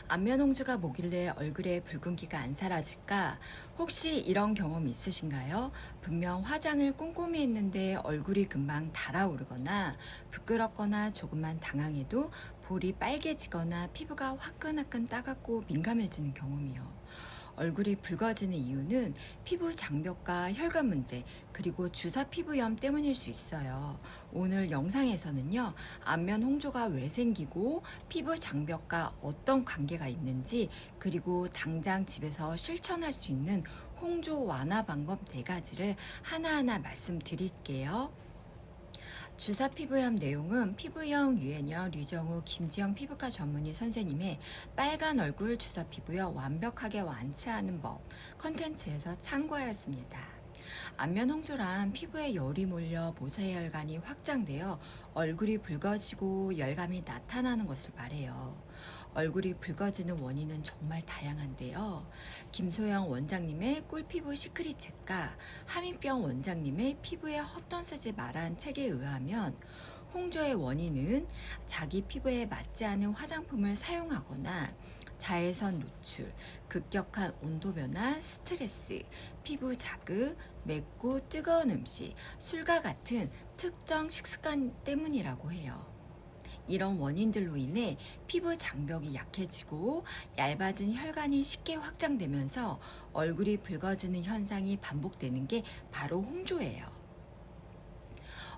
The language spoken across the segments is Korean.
안면 홍조가 뭐길래 얼굴에 붉은기가 안 사라질까? 혹시 이런 경험 있으신가요? 분명 화장을 꼼꼼히 했는데 얼굴이 금방 달아오르거나 부끄럽거나 조금만 당황해도 볼이 빨개지거나 피부가 화끈화끈 따갑고 민감해지는 경험이요. 얼굴이 붉어지는 이유는 피부 장벽과 혈관 문제, 그리고 주사 피부염 때문일 수 있어요. 오늘 영상에서는요, 안면 홍조가 왜 생기고 피부 장벽과 어떤 관계가 있는지, 그리고 당장 집에서 실천할 수 있는 홍조 완화 방법 4가지를 하나하나 말씀드릴게요. 주사 피부염 내용은 피부영 유해녀 류정우 김지영 피부과 전문의 선생님의 빨간 얼굴 주사 피부염 완벽하게 완치하는 법 컨텐츠에서 참고하였습니다. 안면 홍조란 피부에 열이 몰려 모세혈관이 확장되어 얼굴이 붉어지고 열감이 나타나는 것을 말해요. 얼굴이 붉어지는 원인은 정말 다양한데요. 김소영 원장님의 꿀피부 시크릿 책과 하민병 원장님의 피부에 헛돈 쓰지 말란 책에 의하면 홍조의 원인은 자기 피부에 맞지 않은 화장품을 사용하거나 자외선 노출, 급격한 온도 변화, 스트레스, 피부 자극, 맵고 뜨거운 음식, 술과 같은 특정 식습관 때문이라고 해요. 이런 원인들로 인해 피부 장벽이 약해지고 얇아진 혈관이 쉽게 확장되면서 얼굴이 붉어지는 현상이 반복되는 게 바로 홍조예요.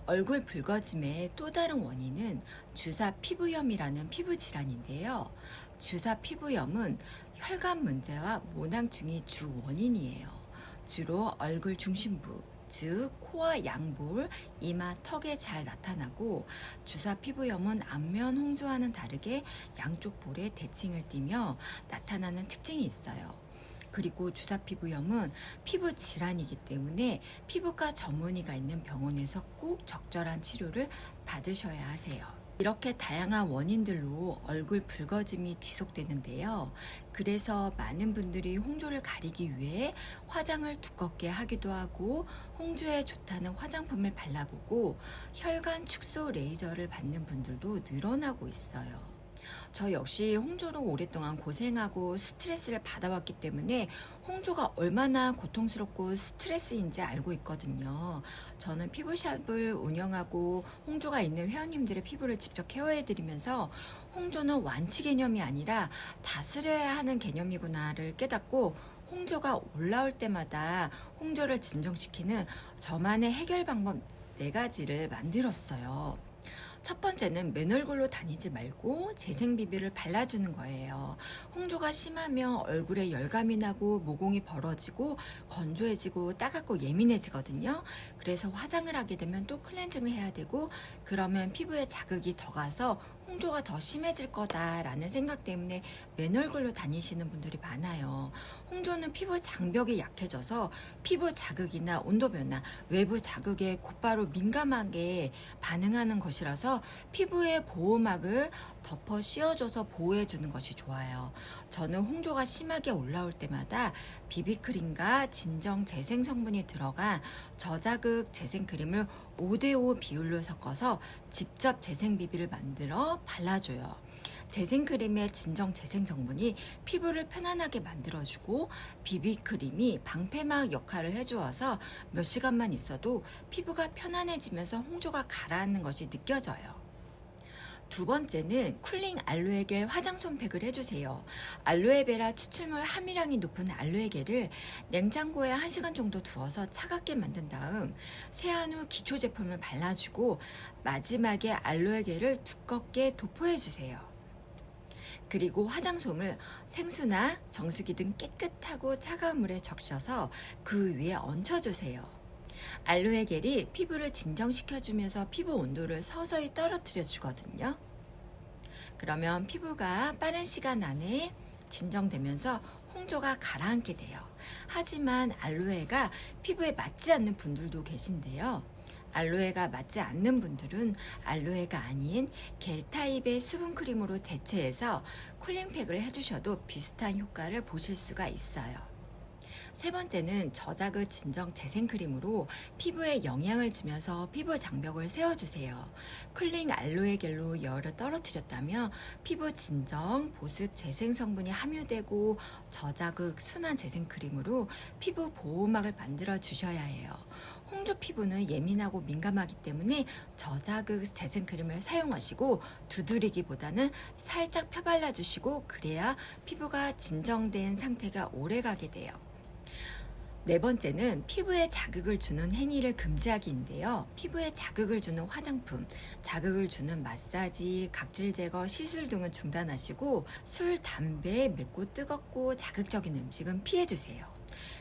얼굴 붉어짐의 또 다른 원인은 주사 피부염이라는 피부 질환인데요. 주사 피부염은 혈관 문제와 모낭증이 주 원인이에요. 주로 얼굴 중심부, 즉 코와 양볼, 이마, 턱에 잘 나타나고 주사 피부염은 안면 홍조와는 다르게 양쪽 볼에 대칭을 띠며 나타나는 특징이 있어요. 그리고 주사 피부염은 피부 질환이기 때문에 피부과 전문의가 있는 병원에서 꼭 적절한 치료를 받으셔야 하세요. 이렇게 다양한 원인들로 얼굴 붉어짐이 지속되는데요. 그래서 많은 분들이 홍조를 가리기 위해 화장을 두껍게 하기도 하고 홍조에 좋다는 화장품을 발라보고 혈관 축소 레이저를 받는 분들도 늘어나고 있어요. 저 역시 홍조로 오랫동안 고생하고 스트레스를 받아왔기 때문에 홍조가 얼마나 고통스럽고 스트레스인지 알고 있거든요. 저는 피부샵을 운영하고 홍조가 있는 회원님들의 피부를 직접 케어해드리면서 홍조는 완치 개념이 아니라 다스려야 하는 개념이구나를 깨닫고 홍조가 올라올 때마다 홍조를 진정시키는 저만의 해결 방법 4가지를 만들었어요. 첫 번째는 맨 얼굴로 다니지 말고 재생 비비를 발라주는 거예요. 홍조가 심하면 얼굴에 열감이 나고 모공이 벌어지고 건조해지고 따갑고 예민해지거든요. 그래서 화장을 하게 되면 또 클렌징을 해야 되고 그러면 피부에 자극이 더 가서 홍조가 더 심해질 거다라는 생각 때문에 맨 얼굴로 다니시는 분들이 많아요. 홍조는 피부 장벽이 약해져서 피부 자극이나 온도 변화, 외부 자극에 곧바로 민감하게 반응하는 것이라서 피부의 보호막을 덮어 씌워줘서 보호해주는 것이 좋아요. 저는 홍조가 심하게 올라올 때마다 비비크림과 진정 재생 성분이 들어간 저자극 재생크림을 5대5 비율로 섞어서 직접 재생 비비를 만들어 발라줘요. 재생크림의 진정 재생 성분이 피부를 편안하게 만들어주고 비비크림이 방패막 역할을 해주어서 몇 시간만 있어도 피부가 편안해지면서 홍조가 가라앉는 것이 느껴져요. 두 번째는 쿨링 알로에겔 화장솜팩을 해주세요. 알로에베라 추출물 함유량이 높은 알로에겔을 냉장고에 1시간 정도 두어서 차갑게 만든 다음 세안 후 기초 제품을 발라주고 마지막에 알로에겔을 두껍게 도포해주세요. 그리고 화장솜을 생수나 정수기 등 깨끗하고 차가운 물에 적셔서 그 위에 얹혀주세요. 알로에 겔이 피부를 진정시켜주면서 피부 온도를 서서히 떨어뜨려 주거든요. 그러면 피부가 빠른 시간 안에 진정되면서 홍조가 가라앉게 돼요. 하지만 알로에가 피부에 맞지 않는 분들도 계신데요. 알로에가 맞지 않는 분들은 알로에가 아닌 겔 타입의 수분크림으로 대체해서 쿨링팩을 해주셔도 비슷한 효과를 보실 수가 있어요. 세 번째는 저자극 진정 재생크림으로 피부에 영향을 주면서 피부 장벽을 세워주세요. 쿨링 알로에 겔로 열을 떨어뜨렸다면 피부 진정, 보습, 재생 성분이 함유되고 저자극 순한 재생크림으로 피부 보호막을 만들어 주셔야 해요. 홍조 피부는 예민하고 민감하기 때문에 저자극 재생크림을 사용하시고 두드리기보다는 살짝 펴발라 주시고 그래야 피부가 진정된 상태가 오래 가게 돼요. 네 번째는 피부에 자극을 주는 행위를 금지하기인데요. 피부에 자극을 주는 화장품, 자극을 주는 마사지, 각질 제거, 시술 등은 중단하시고 술, 담배, 맵고 뜨겁고 자극적인 음식은 피해주세요.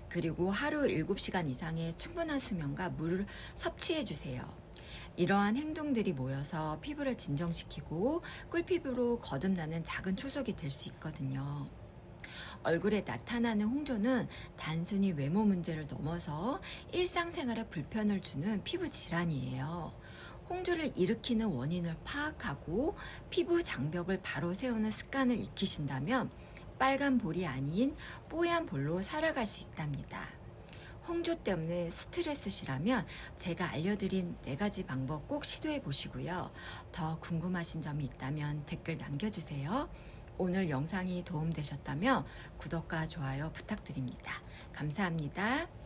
그리고 하루 7시간 이상의 충분한 수면과 물을 섭취해주세요. 이러한 행동들이 모여서 피부를 진정시키고 꿀피부로 거듭나는 작은 초석이 될 수 있거든요. 얼굴에 나타나는 홍조는 단순히 외모 문제를 넘어서 일상생활에 불편을 주는 피부 질환이에요. 홍조를 일으키는 원인을 파악하고 피부 장벽을 바로 세우는 습관을 익히신다면 빨간 볼이 아닌 뽀얀 볼로 살아갈 수 있답니다. 홍조 때문에 스트레스시라면 제가 알려드린 4가지 방법 꼭 시도해 보시고요. 더 궁금하신 점이 있다면 댓글 남겨주세요. 오늘 영상이 도움되셨다면 구독과 좋아요 부탁드립니다. 감사합니다.